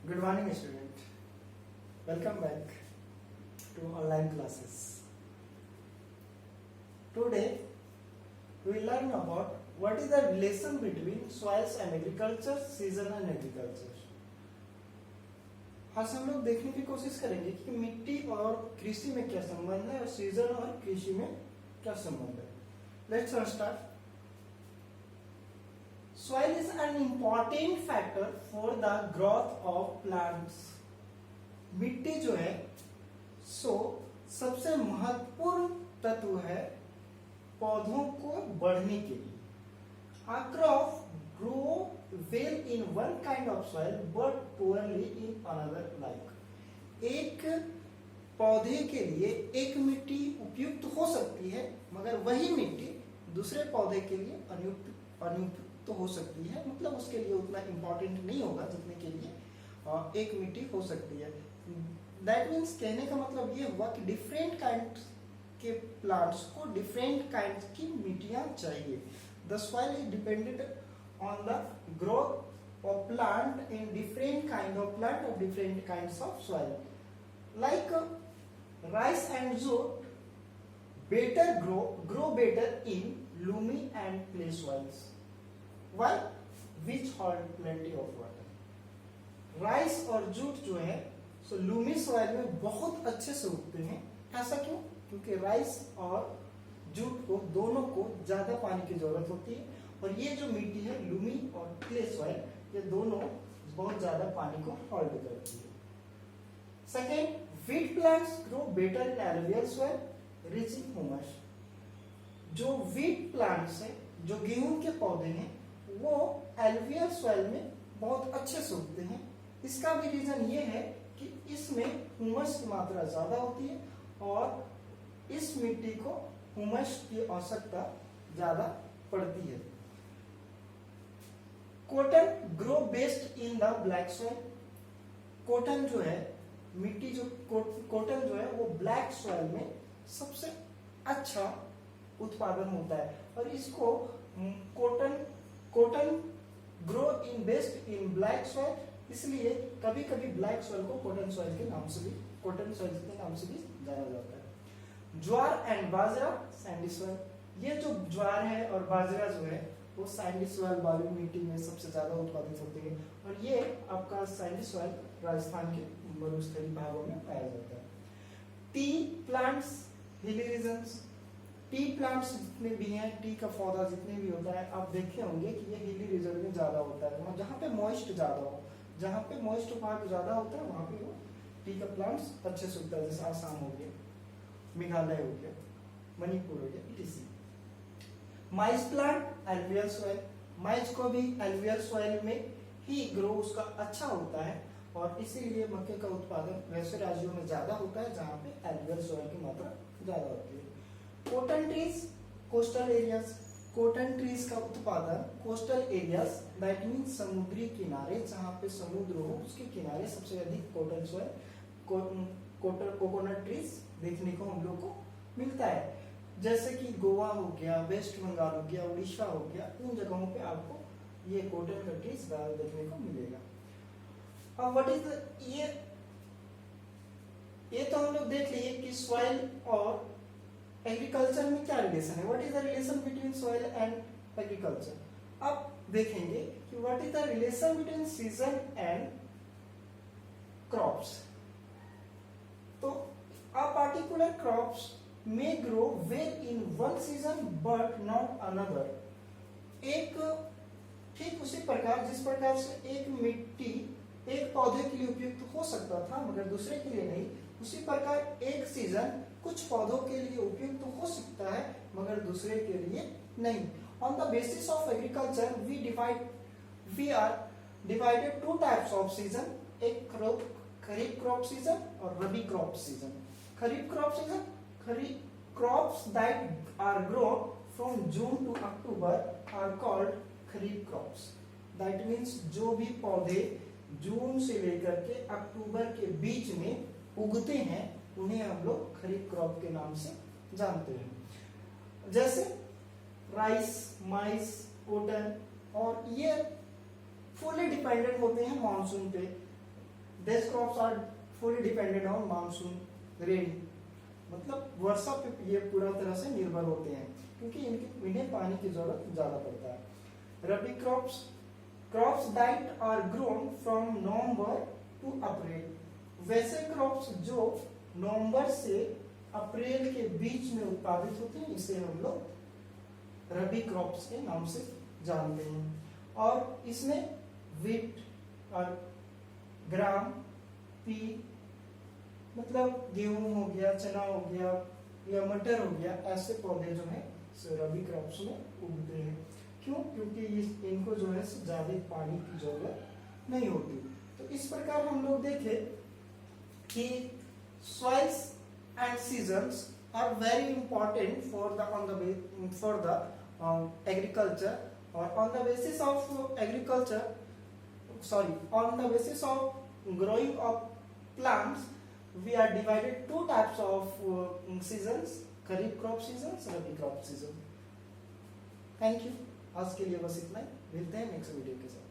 Good morning, student. Welcome back to online classes. Today, we will learn about what is the relation between soils and agriculture, season and agriculture. आज हम लोग देखने की कोशिश करेंगे कि मिट्टी और कृषि में क्या संबंध है और सीजन और कृषि में क्या संबंध है. Let's start. Soil is an important factor for the growth of plants. मिट्टी जो है सबसे महत्वपूर्ण तत्व है पौधों को बढ़ने के लिए. A crop grow well in one kind of soil but poorly in another. Like एक पौधे के लिए एक मिट्टी उपयुक्त हो सकती है मगर वही मिट्टी दूसरे पौधे के लिए अनुपयुक्त तो हो सकती है, मतलब उसके लिए उतना इम्पोर्टेंट नहीं होगा जितने के लिए एक मिट्टी हो सकती है. दैट मीन्स कहने का मतलब ये हुआ कि डिफरेंट काइंड के प्लांट्स को डिफरेंट काइंड की मिट्टियां चाहिए. The soil is dependent on the growth of plant in different kind of plant और different kinds of soil. Like rice and jute better grow better in loamy and clay soils. Why? Which hold plenty of water. Rice और jute जो है Lumi soil में बहुत अच्छे से उगते हैं. ऐसा क्यों? क्योंकि राइस और जूट को दोनों को ज्यादा पानी की जरूरत होती है और ये जो मिट्टी है लूमी और क्ले सॉइल ये दोनों बहुत ज्यादा पानी को होल्ड करती है. Second, wheat plants grow better in alluvial soil rich in humus. जो वीट प्लांट्स है, जो गेहूं के पौधे हैं, वो एलुवियल सॉइल में बहुत अच्छे से उगते हैं. इसका भी रीजन ये है कि इसमें ह्यूमस की मात्रा ज्यादा होती है और इस मिट्टी को ह्यूमस की आवश्यकता ज्यादा पड़ती है. Cotton grow best in the black soil. Cotton जो है मिट्टी जो कॉटन जो है वो ब्लैक सॉइल में सबसे अच्छा उत्पादन होता है और इसको cotton grow in best in black soil. इसलिए कभी कभी ब्लैक सॉइल को कॉटन सॉइल के नाम से भी जाना जाता है. ज्वार एंड बाजरा सैंडी सॉइल. ये जो ज्वार है और बाजरा जो है वो सैंडी सॉइल वाली मिट्टी में सबसे ज्यादा उत्पादित होते हैं और ये आपका सैंडी सॉइल राजस्थान के मरुस्थलीय भागों में पाया जाता है. Tea plants hilly regions. Tea plants जितने भी हैं, टी का पौधा जितने भी होता है, आप देखे होंगे कि ये हिली रीजन में ज्यादा होता है. जहाँ पे मॉइस्ट ज्यादा हो, जहाँ पे मॉइस्ट पार्ट ज्यादा होता है वहां पे वो टी का प्लांट्स अच्छे से उगता है. जैसे आसाम हो गया, मेघालय हो गया, मणिपुर हो गया, इसी. Mine's plant alluvial soil. Mine's को भी एलुवियल सॉइल में ही ग्रो उसका अच्छा होता है और इसीलिए मक्के का उत्पादन वैसे राज्यों में ज्यादा होता है जहाँ पे एलुवियल सॉइल की मात्रा ज्यादा होती है. Cotton trees coastal areas. Cotton trees का उत्पादन कोस्टल एरियाज दैट मीन्स समुद्री किनारे, जहाँ पे समुद्र हो उसके किनारे सबसे अधिक कॉटन सॉइल कोकोनट ट्रीज देखने को हम लोग को मिलता है. जैसे कि गोवा हो गया, वेस्ट बंगाल हो गया, उड़ीसा हो गया, उन जगहों पे आपको ये कॉटन का ट्रीज देखने को मिलेगा. अब व्हाट इज ये तो हम लोग देख लिए कि सॉइल और एग्रीकल्चर में क्या रिलेशन है. What is the relation between soil and agriculture. अब देखेंगे कि what is the relation between season and crops. तो a particular crops may grow well in one season but not another. एक ठीक उसी प्रकार जिस प्रकार से एक मिट्टी एक पौधे के लिए उपयुक्त हो सकता था मगर दूसरे के लिए नहीं, उसी प्रकार एक सीजन कुछ पौधों के लिए उपयुक्त हो सकता है मगर दूसरे के लिए नहीं. On the basis of agriculture we are divided two types of season. एक खरीफ क्रॉप सीजन और rabi crop season. Kharif crop season crops that are grown from June to October are called kharif crops. That means जो भी पौधे जून से लेकर के अक्टूबर के बीच में उगते हैं उन्हें हम लोग खरीफ क्रॉप के नाम से जानते हैं. जैसे राइस, माइस, कॉटन और ये फुली डिपेंडेंट होते हैं मानसून पे. This crops are fully dependent on monsoon rain, मतलब वर्षा पे ये पूरा तरह से निर्भर होते हैं क्योंकि इन्हें पानी की जरूरत ज्यादा पड़ता है। Rabi crops that are grown from November to April, वैसे क्रॉप्स जो नवंबर से अप्रैल के बीच में उत्पादित होते हैं इसे हम लोग रबी क्रॉप्स के नाम से जानते हैं। और इसमें वीट और ग्राम, पी मतलब गेहूं हो गया, चना हो गया या मटर हो गया, ऐसे पौधे जो है रबी क्रॉप्स में उगते हैं। क्यों? क्योंकि इनको जो है ज्यादा पानी की जरूरत नहीं होती। तो इस प्रकार हम लोग देखें कि soils and seasons are very important for the agriculture, और on the basis of agriculture on the basis of growing of plants we are divided two types of seasons, kharif crop seasons, rabi crop season. Thank you. आज के लिए बस इतना ही, मिलते हैं next video के साथ।